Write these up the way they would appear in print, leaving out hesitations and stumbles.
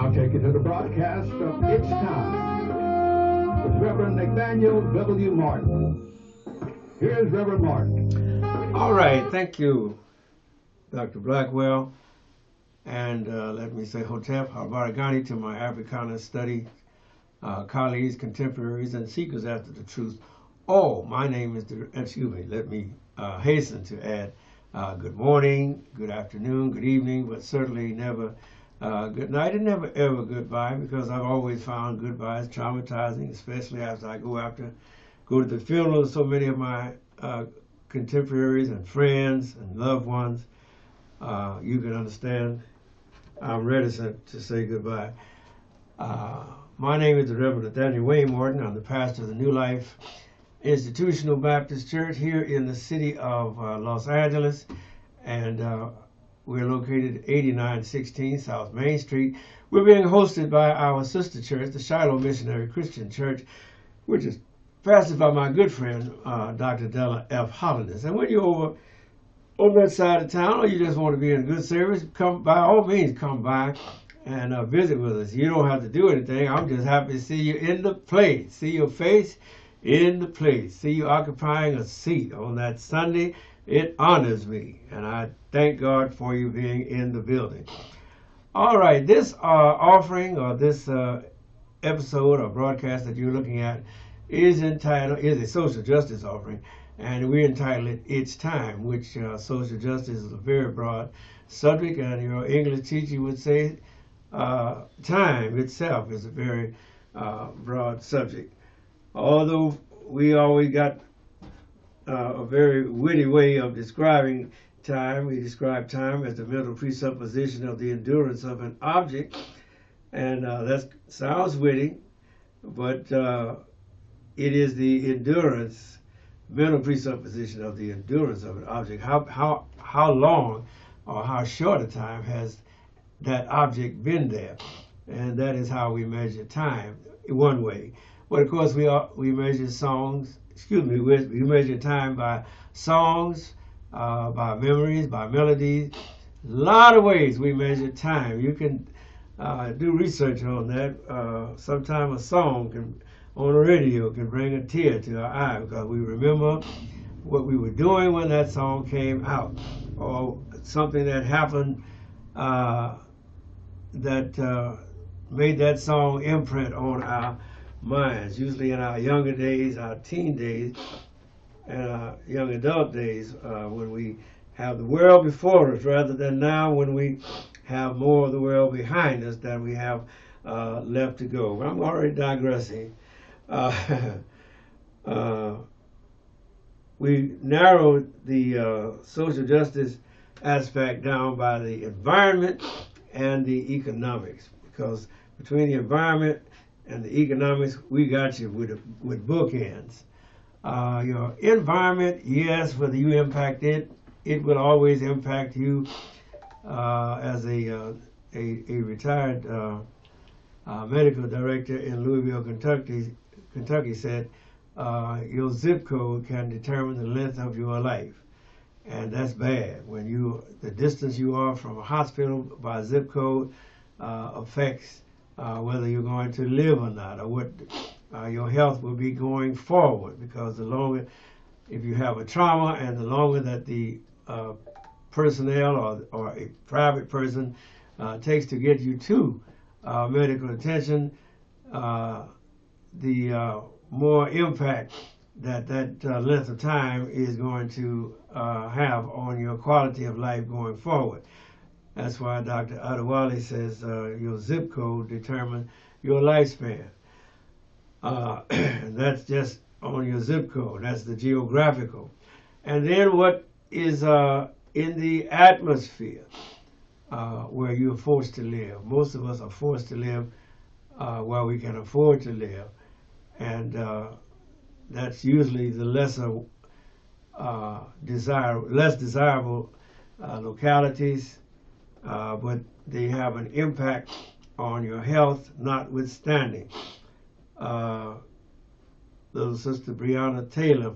now take you to the broadcast of It's Time with Reverend Nathaniel W. Martin. Here's Reverend Martin. All right, thank you, Dr. Blackwell. And let me say Hotep Habaragani to my Africana study colleagues, contemporaries, and seekers after the truth. Oh, my name is, let me hasten to add good morning, good afternoon, good evening, but certainly never good night and never ever goodbye, because I've always found goodbyes traumatizing, especially after I go to the funeral of so many of my contemporaries and friends and loved ones. You can understand I'm reticent to say goodbye. My name is the Reverend Nathaniel Wayne Martin. I'm the pastor of the New Life Institutional Baptist Church here in the city of Los Angeles, and we're located at 8916 South Main Street. We're being hosted by our sister church, the Shiloh Missionary Christian Church, which is pastored by my good friend, Dr. Della F. Hollandis. And when you're over on that side of town, or you just want to be in a good service, come by all means, come by and visit with us. You don't have to do anything. I'm just happy to see you in the place, see your face in the place, see you occupying a seat on that Sunday. It honors me, and I thank God for you being in the building. All right, this offering, or this episode or broadcast that you're looking at is a social justice offering, and we entitled it It's Time, which social justice is a very broad subject, and your English teacher would say time itself is a very broad subject. Although we always got a very witty way of describing time. We describe time as the mental presupposition of the endurance of an object, and that sounds witty, but it is the endurance, mental presupposition of the endurance of an object. How long or how short a time has that object been there? And that is how we measure time, one way. But of course, we measure we measure time by songs, by memories, by melodies. A lot of ways we measure time. You can do research on that. Sometimes a song on the radio can bring a tear to our eye, because we remember what we were doing when that song came out, or something that happened that made that song imprint on our minds, usually in our younger days, our teen days, and our young adult days, when we have the world before us, rather than now when we have more of the world behind us than we have left to go. But I'm already digressing. We narrowed the social justice aspect down by the environment and the economics, because between the environment and the economics, we got you with bookends. Your environment, yes, whether you impact it, it will always impact you. As a retired medical director in Louisville, Kentucky said, your zip code can determine the length of your life. And that's bad. When the distance you are from a hospital by zip code affects whether you're going to live or not, or what your health will be going forward. Because the longer, if you have a trauma, and the longer that the personnel or a private person takes to get you to medical attention, the more impact that length of time is going to have on your quality of life going forward. That's why Dr. Adewale says your zip code determines your lifespan. And that's just on your zip code. That's the geographical. And then what is in the atmosphere where you're forced to live. Most of us are forced to live where we can afford to live. And that's usually the less desirable localities, but they have an impact on your health notwithstanding. Little sister Breonna Taylor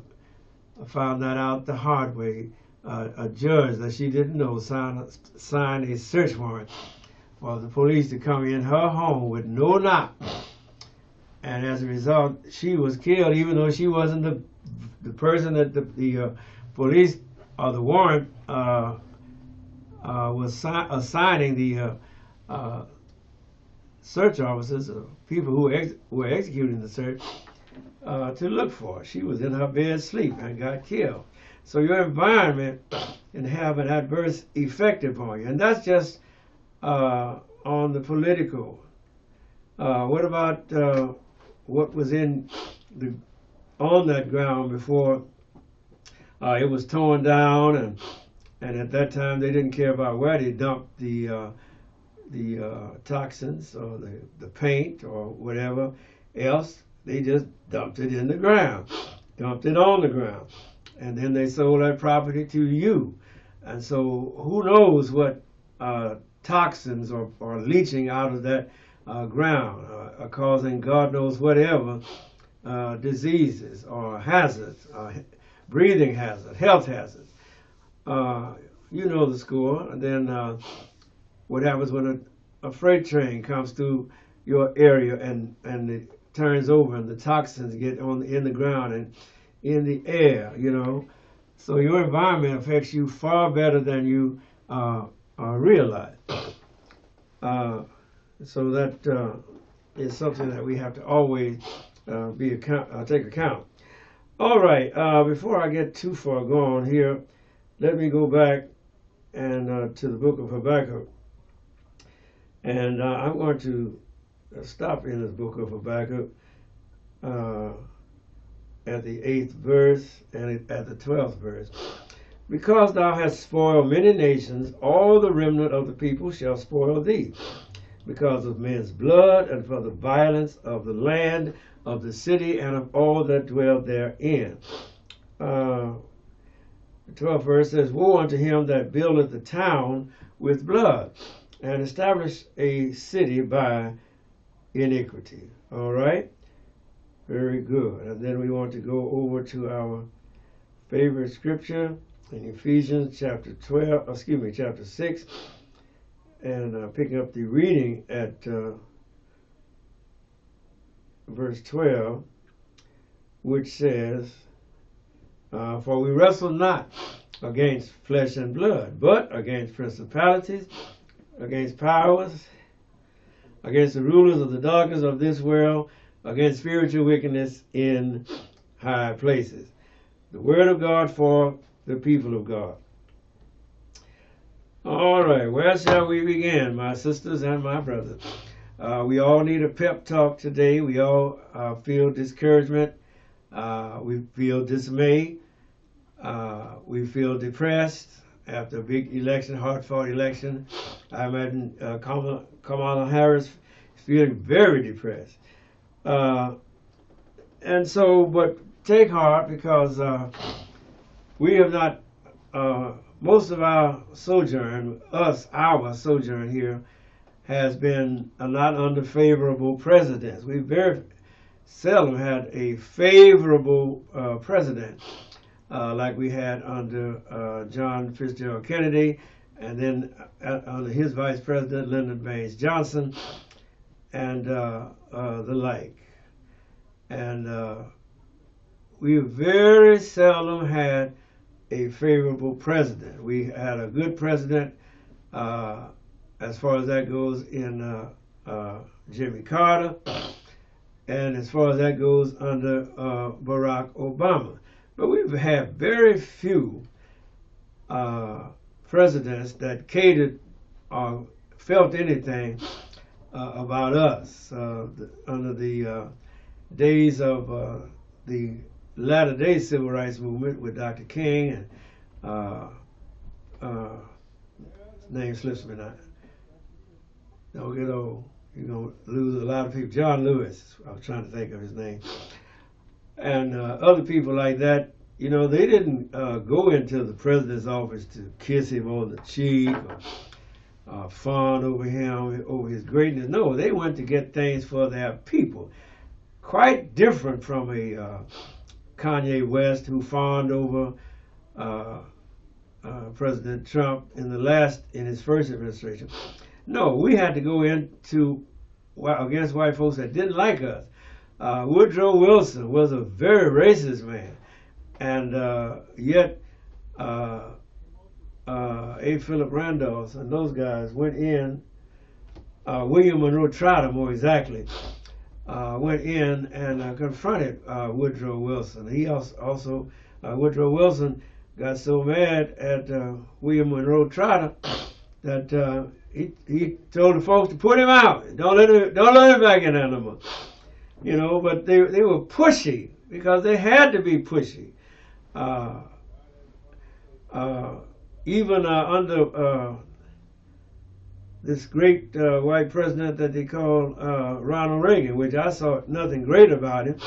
found that out the hard way. A judge that she didn't know signed a search warrant for the police to come in her home with no knock. And as a result, she was killed, even though she wasn't the person that the police or the warrant was assigning the search officers, people who were executing the search, to look for. She was in her bed asleep and got killed. So your environment can have an adverse effect upon you, and that's just on the political. What about what was on that ground before it was torn down, and at that time they didn't care about where they dumped the toxins or the paint or whatever else. They just dumped it in the ground, dumped it on the ground, and then they sold that property to you. And so who knows what toxins are leaching out of that ground, causing God knows whatever diseases or hazards, breathing hazards, health hazards. You know the score. And then what happens when a freight train comes through your area and it turns over and the toxins get in the ground and in the air, you know. So your environment affects you far better than you realize. So that is something that we have to always take account. All right, before I get too far gone here, let me go back and to the book of Habakkuk. And I'm going to stop in the book of Habakkuk at the 8th verse and at the 12th verse. Because thou hast spoiled many nations, all the remnant of the people shall spoil thee, because of men's blood and for the violence of the land, of the city, and of all that dwell therein. The 12th verse says, Woe unto him that buildeth the town with blood, and establish a city by iniquity. All right? Very good. And then we want to go over to our favorite scripture in Ephesians chapter 6, and picking up the reading at verse 12, which says, For we wrestle not against flesh and blood, but against principalities, against powers, against the rulers of the darkness of this world, against spiritual wickedness in high places. The word of God for the people of God. All right, where shall we begin, my sisters and my brothers? We all need a pep talk today. We all feel discouragement. We feel dismay. We feel depressed after a big election, hard-fought election. I imagine Kamala Harris is feeling very depressed. And so, but take heart, because we have not, most of our sojourn here has been not under favorable presidents. We very seldom had a favorable president like we had under John Fitzgerald Kennedy, and then under his vice president, Lyndon Baines Johnson, and the like. And we very seldom had a favorable president. We had a good president as far as that goes in Jimmy Carter, and as far as that goes under Barack Obama. But we've had very few presidents that catered or felt anything about us under the days of the latter day civil rights movement with Dr. King, and his name slips me now. Don't get old. You're going to lose a lot of people. John Lewis, I was trying to think of his name. And other people like that, you know, they didn't go into the president's office to kiss him on the cheek or fawn over him, over his greatness. No, they went to get things for their people. Quite different from a Kanye West, who fawned over President Trump in his first administration. No, we had to go into against white folks that didn't like us. Woodrow Wilson was a very racist man, and yet A. Philip Randolph and those guys went in. William Monroe Trotter, more exactly, went in and confronted Woodrow Wilson. He also Woodrow Wilson got so mad at William Monroe Trotter that he told the folks to put him out. Don't let him back in there no more. You know, but they were pushy because they had to be pushy. Even under this great white president that they called Ronald Reagan, which I saw nothing great about him,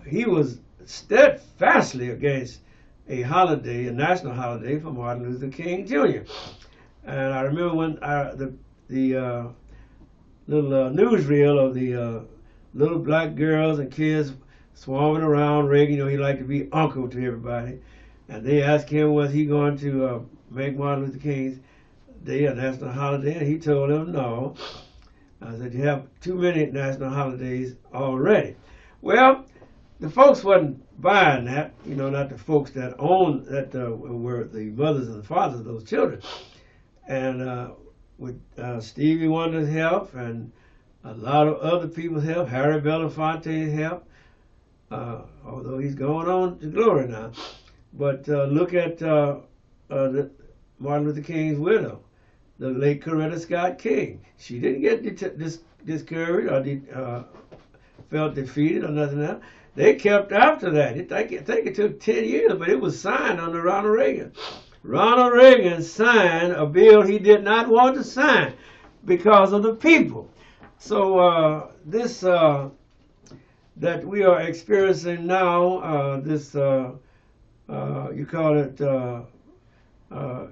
he was steadfastly against a holiday, a national holiday for Martin Luther King Jr. And I remember when the little newsreel of the little black girls and kids swarming around Reagan. You know, he liked to be uncle to everybody. And they asked him, was he going to make Martin Luther King's Day a national holiday? And he told them no. I said, you have too many national holidays already. Well, the folks wasn't buying that, you know, not the folks that owned, that were the mothers and the fathers of those children. And with Stevie Wonder's help and a lot of other people's help, Harry Belafonte's help, although he's going on to glory now. But look at Martin Luther King's widow, the late Coretta Scott King. She didn't get discouraged or felt defeated or nothing else. They kept after that. I think it took 10 years, but it was signed under Ronald Reagan. Ronald Reagan signed a bill he did not want to sign because of the people. So this that we are experiencing now, this you call it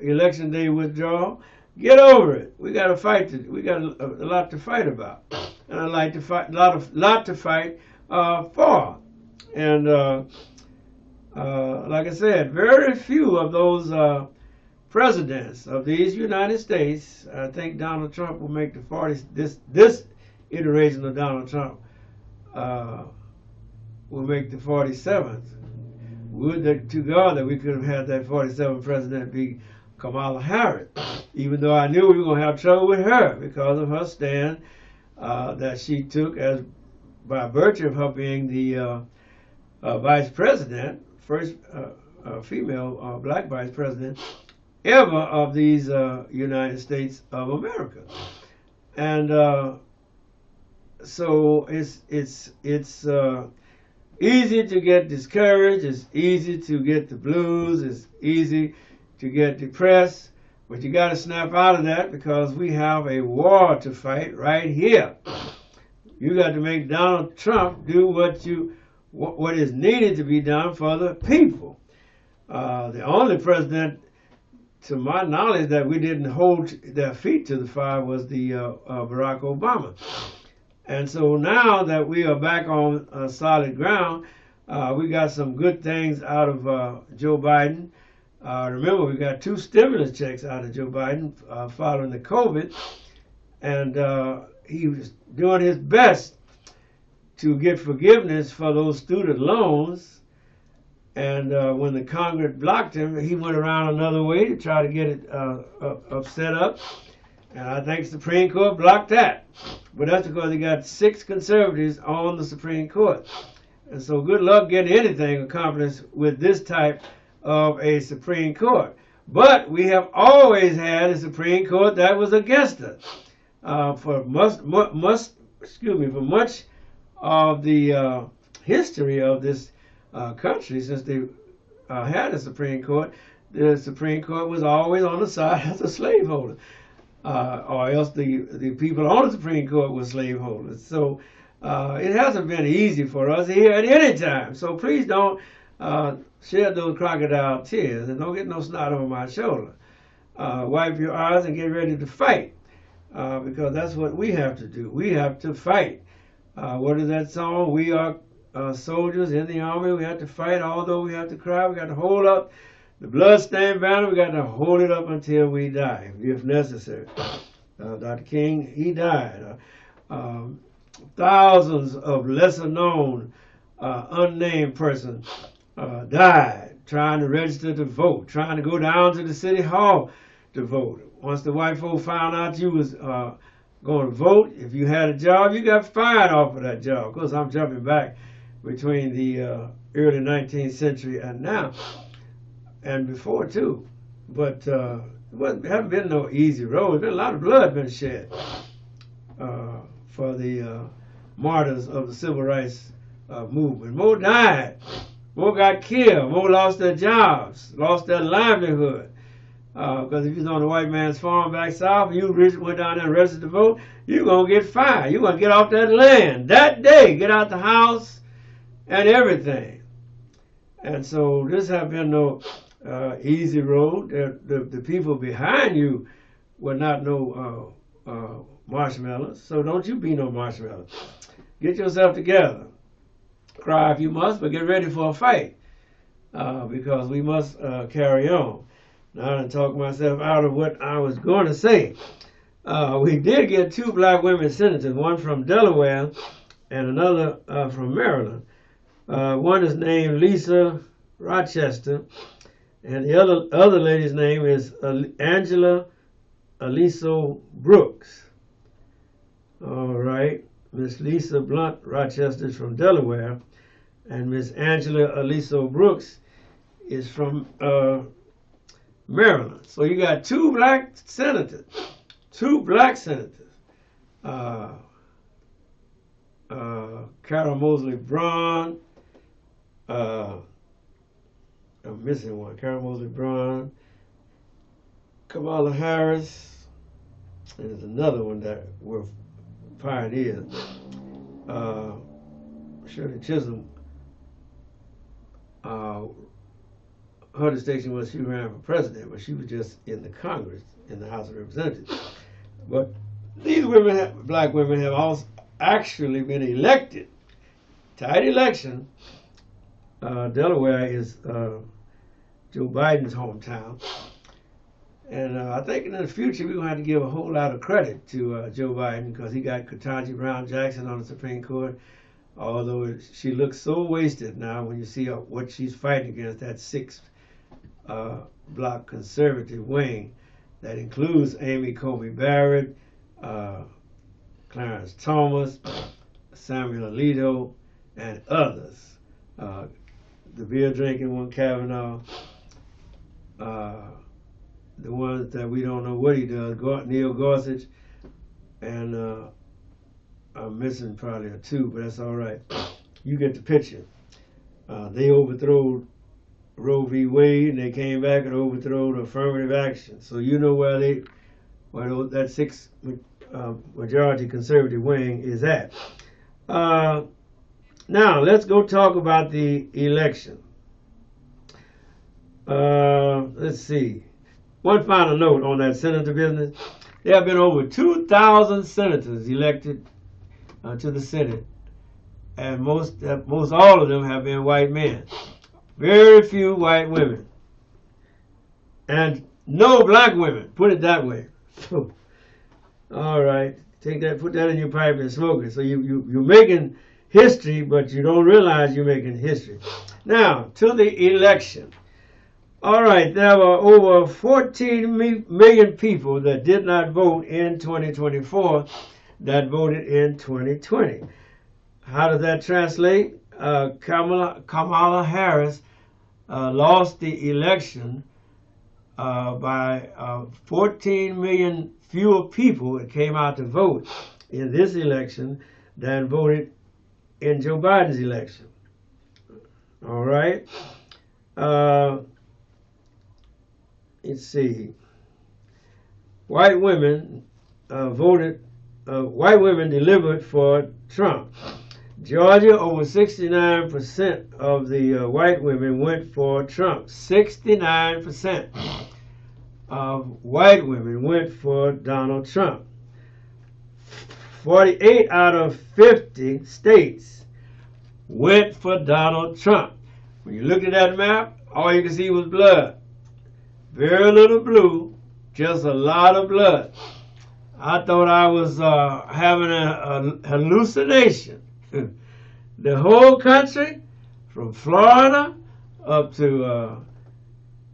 election day withdrawal. Get over it. We got to fight. We got a lot to fight about, and a lot to fight for. And like I said, very few of those presidents of these United States. I think Donald Trump will make the 40s. This iteration of Donald Trump will make the 47th. Would to God that we could have had that 47th president be Kamala Harris, even though I knew we were going to have trouble with her because of her stand that she took as by virtue of her being the vice president, first female black vice president ever of these United States of America. And so it's easy to get discouraged, it's easy to get the blues, it's easy to get depressed, but you got to snap out of that because we have a war to fight right here. You got to make Donald Trump do what is needed to be done for the people. The only president, to my knowledge, that we didn't hold their feet to the fire was the Barack Obama. And so now that we are back on solid ground, we got some good things out of Joe Biden. Remember, we got 2 stimulus checks out of Joe Biden following the COVID, and he was doing his best to get forgiveness for those student loans. And when the Congress blocked him, he went around another way to try to get it set up. And I think the Supreme Court blocked that. But that's because they got 6 conservatives on the Supreme Court. And so good luck getting anything accomplished with this type of a Supreme Court. But we have always had a Supreme Court that was against us. For much of the history of this country, since they had a Supreme Court, the Supreme Court was always on the side of the slaveholder. Or else the people on the Supreme Court were slaveholders. So it hasn't been easy for us here at any time. So please don't shed those crocodile tears and don't get no snot over my shoulder. Wipe your eyes and get ready to fight because that's what we have to do. We have to fight. What is that song? We are soldiers in the army. We have to fight, although we have to cry. We got to hold up The bloodstained banner, we got to hold it up until we die, if necessary. Dr. King, he died. Thousands of lesser-known, unnamed persons died trying to register to vote, trying to go down to the city hall to vote. Once the white folk found out you was going to vote, if you had a job, you got fired off of that job. Of course, I'm jumping back between the early 19th century and now, and before too. But it haven't been no easy road. There's been a lot of blood been shed for the martyrs of the civil rights movement. More died. More got killed. More lost their jobs, lost their livelihood. Because if you're on a white man's farm back south, you went down there and registered to vote, you're going to get fired. You're going to get off that land that day, get out the house and everything. And so this have been no easy road. The people behind you were not no marshmallows, so don't you be no marshmallow. Get yourself together. Cry if you must, but get ready for a fight because we must carry on. Now I done talked myself out of what I was going to say. We did get 2 black women senators, one from Delaware and another from Maryland. One is named Lisa Rochester, and the other lady's name is Angela Aliso Brooks. All right, Miss Lisa Blunt Rochester is from Delaware, and Miss Angela Aliso Brooks is from Maryland. So you got 2 black senators, 2 black senators. Carol Mosley Braun, I'm missing one. Carol Mosley Braun, Kamala Harris, and there's another one that were pioneers. Shirley Chisholm, her distinction was she ran for president, but she was just in the Congress, in the House of Representatives. But these women, black women, have also actually been elected. Tight election. Delaware is Joe Biden's hometown. And I think in the future we're going to have to give a whole lot of credit to Joe Biden because he got Ketanji Brown Jackson on the Supreme Court. Although she looks so wasted now when you see what she's fighting against, that 6 block conservative wing that includes Amy Coney Barrett, Clarence Thomas, Samuel Alito, and others. The beer drinking one, Kavanaugh, the ones that we don't know what he does, Neil Gorsuch, and I'm missing probably 2, but that's all right. You get the picture. They overthrew Roe v. Wade, and they came back and overthrew affirmative action. So you know where that 6 majority conservative wing is at. Now let's go talk about the election. Let's see. One final note on that senator business. There have been over 2,000 senators elected to the Senate, and most all of them have been white men. Very few white women, and no black women. Put it that way. All right, take that, put that in your pipe and smoke it. So you're making history, but you don't realize you're making history. Now to the election. All right, there were over 14 million people that did not vote in 2024 that voted in 2020. How does that translate? Kamala Harris lost the election by 14 million fewer people that came out to vote in this election than voted in Joe Biden's election. All right. Let's see. White women white women delivered for Trump. Georgia, over 69% of the white women went for Trump. 69% of white women went for Donald Trump. 48 out of 50 states went for Donald Trump. When you looked at that map, all you could see was blood. very little blue, just a lot of blood. I thought I was having a hallucination. The whole country, from Florida up to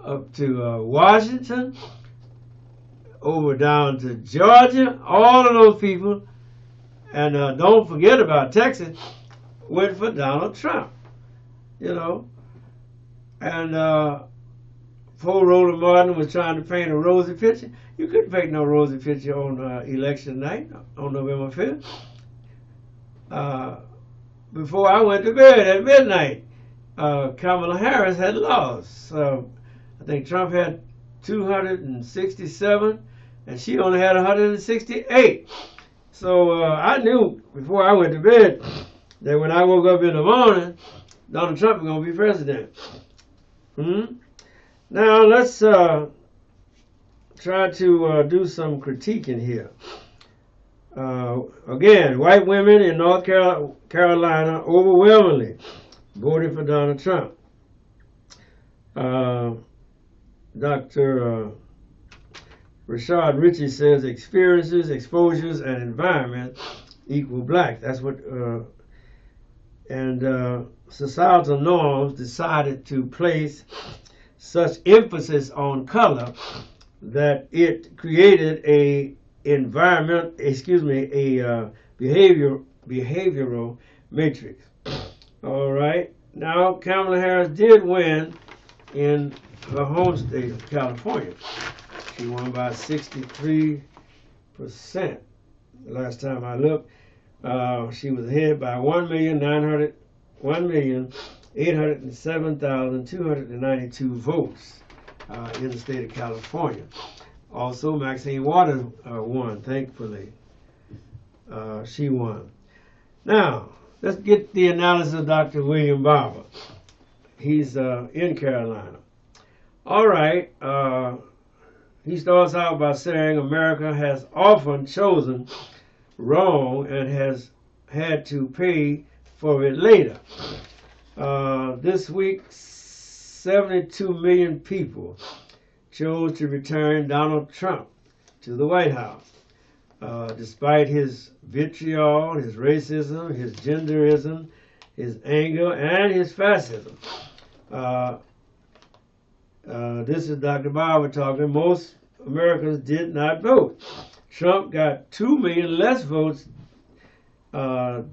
Washington, over down to Georgia, all of those people, and don't forget about Texas, went for Donald Trump, you know. And before Roland Martin was trying to paint a rosy picture, you couldn't paint no rosy picture on election night, on November 5th. Before I went to bed at midnight, Kamala Harris had lost. I think Trump had 267, and she only had 168. So I knew before I went to bed that when I woke up in the morning, Donald Trump was going to be president. Now let's try to do some critiquing here. Again, white women in North Carolina overwhelmingly voted for Donald Trump. Dr. Rashad Ritchie says experiences, exposures, and environment equal black. That's what, societal norms decided to place such emphasis on color that it created a behavioral matrix. All right. Now, Kamala Harris did win in her home state of California. She won by 63%. The last time I looked, she was ahead by 1,807,292 votes in the state of California. Also, Maxine Waters won, thankfully. She won. Now, let's get the analysis of Dr. William Barber. He's in Carolina. All right. He starts out by saying America has often chosen wrong and has had to pay for it later. This week, 72 million people chose to return Donald Trump to the White House. Despite his vitriol, his racism, his genderism, his anger, and his fascism. This is Dr. Barber talking. Most Americans did not vote. Trump got 2 million less votes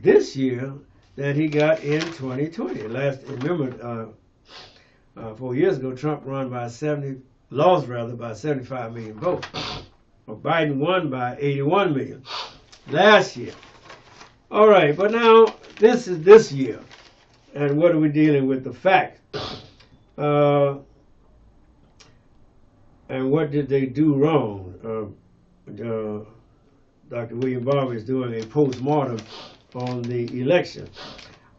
this year than he got in 2020. Remember, 4 years ago, Trump lost by 75 million votes. Biden won by 81 million last year. All right, but now this is this year, and what are we dealing with? The facts. And what did they do wrong? Dr. William Barber is doing a post-mortem on the election.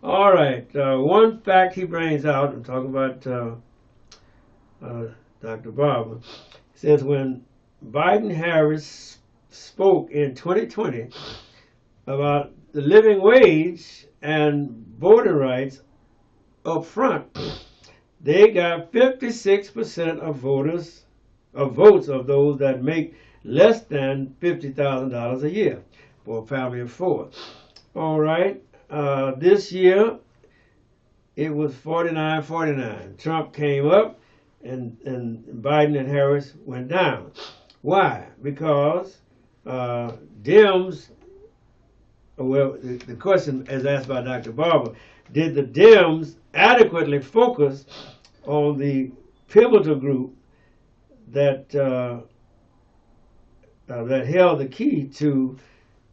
All right, one fact he brings out, I'm talking about Dr. Barber, says when Biden-Harris spoke in 2020 about the living wage and voting rights up front, they got 56% of votes of those that make less than $50,000 a year for a family of four. All right, this year it was 49-49. Trump came up and Biden and Harris went down. Why? Because Dems, well, the question as asked by Dr. Barber, did the Dems adequately focus on the pivotal group that that held the key to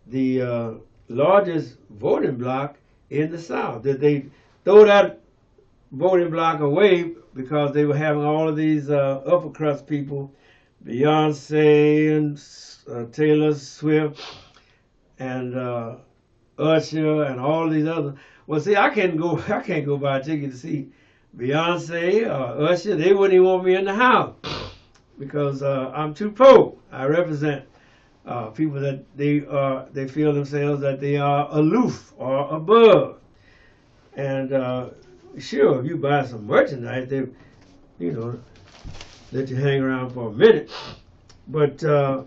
the largest voting bloc in the South? Did they throw that voting bloc away because they were having all of these upper crust people, Beyonce and Taylor Swift and Usher and all these others? Well, see, I can't go buy a ticket to see Beyonce or Usher. They wouldn't even want me in the house because I'm too poor. I represent people that they feel themselves that they are aloof or above. And sure, if you buy some merchandise, they, let you hang around for a minute. But the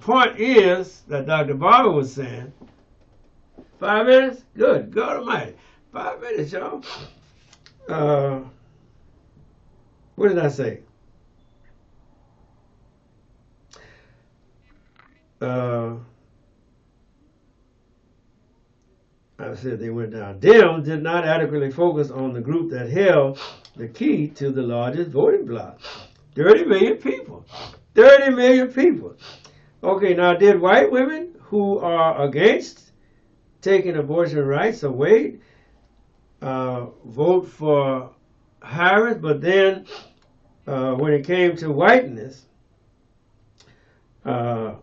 point is that Dr. Barber was saying, 5 minutes? Good, God Almighty. 5 minutes, y'all. What did I say? I said they went down. Dem did not adequately focus on the group that held the key to the largest voting bloc. 30 million people. 30 million people. Okay, now did white women who are against taking abortion rights away vote for Harris, but then when it came to whiteness, but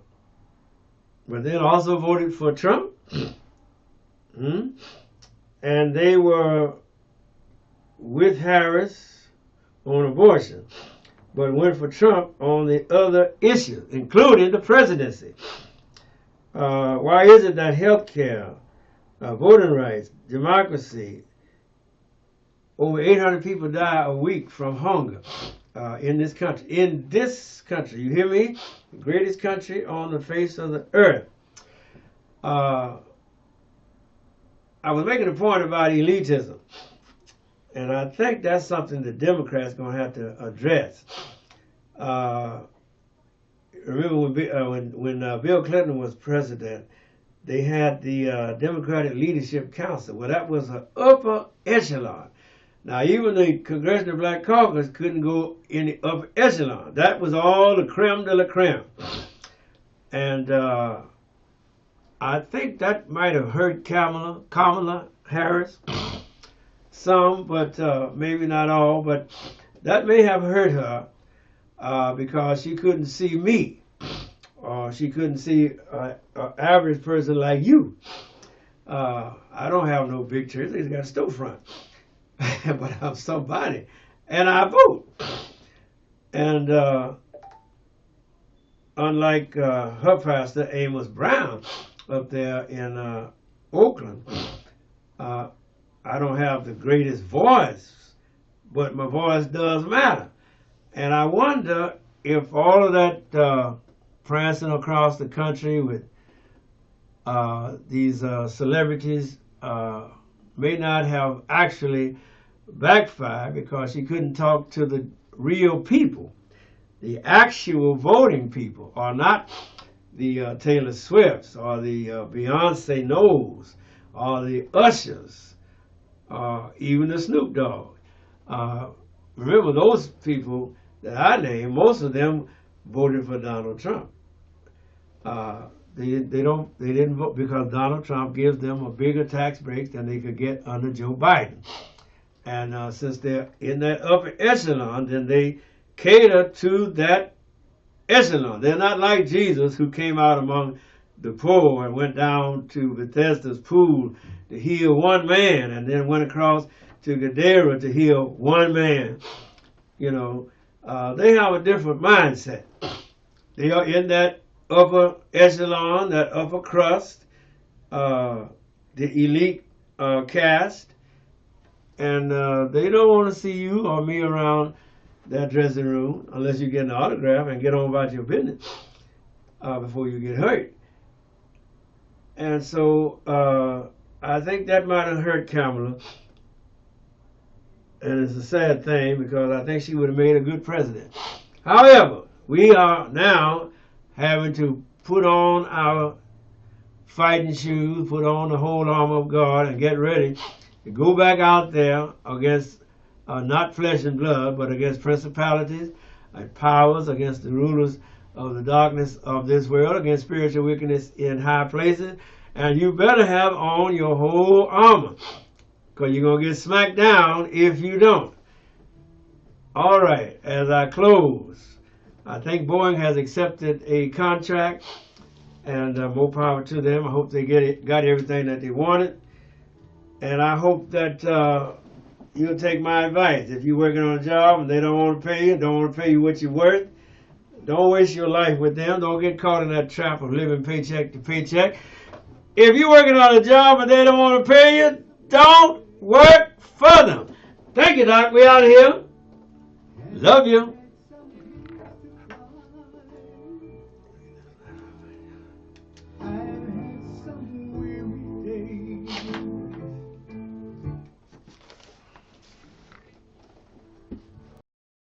then also voted for Trump? And they were with Harris on abortion, but went for Trump on the other issues, including the presidency. Why is it that health care, voting rights, democracy, over 800 people die a week from hunger in this country? In this country, you hear me? The greatest country on the face of the earth. I was making a point about elitism, and I think that's something the Democrats are going to have to address. Remember when Bill Clinton was president, they had the Democratic Leadership Council. Well, that was an upper echelon. Now, even the Congressional Black Caucus couldn't go in the upper echelon. That was all the creme de la creme. And I think that might have hurt Kamala Harris some, but maybe not all. But that may have hurt her because she couldn't see me, or she couldn't see an average person like you. I don't have no big church. I just got a storefront. But I'm somebody, and I vote. And unlike her pastor, Amos Brown, up there in Oakland, I don't have the greatest voice, but my voice does matter. And I wonder if all of that prancing across the country with these celebrities may not have actually backfired, because she couldn't talk to the real people, the actual voting people, or not the Taylor Swifts, or the Beyonce Knowles, or the Ushers, or even the Snoop Dogg. Remember, those people that I named, most of them voted for Donald Trump. They didn't vote because Donald Trump gives them a bigger tax break than they could get under Joe Biden. And since they're in that upper echelon, then they cater to that echelon. They're not like Jesus, who came out among the poor and went down to Bethesda's pool to heal one man, and then went across to Gadara to heal one man. You know, they have a different mindset. They are in that upper echelon, that upper crust, the elite caste, and they don't want to see you or me around that dressing room unless you get an autograph and get on about your business before you get hurt. And so I think that might have hurt Kamala, and it's a sad thing because I think she would have made a good president. However, we are now having to put on our fighting shoes, put on the whole armor of God, and get ready to go back out there against not flesh and blood, but against principalities and powers, against the rulers of the darkness of this world, against spiritual wickedness in high places. And you better have on your whole armor, because you're going to get smacked down if you don't. All right, as I close, I think Boeing has accepted a contract, and more power to them. I hope they got everything that they wanted. And I hope that you'll take my advice. If you're working on a job and they don't want to pay you, don't want to pay you what you're worth, don't waste your life with them. Don't get caught in that trap of living paycheck to paycheck. If you're working on a job and they don't want to pay you, don't work for them. Thank you, Doc. We out of here. Love you.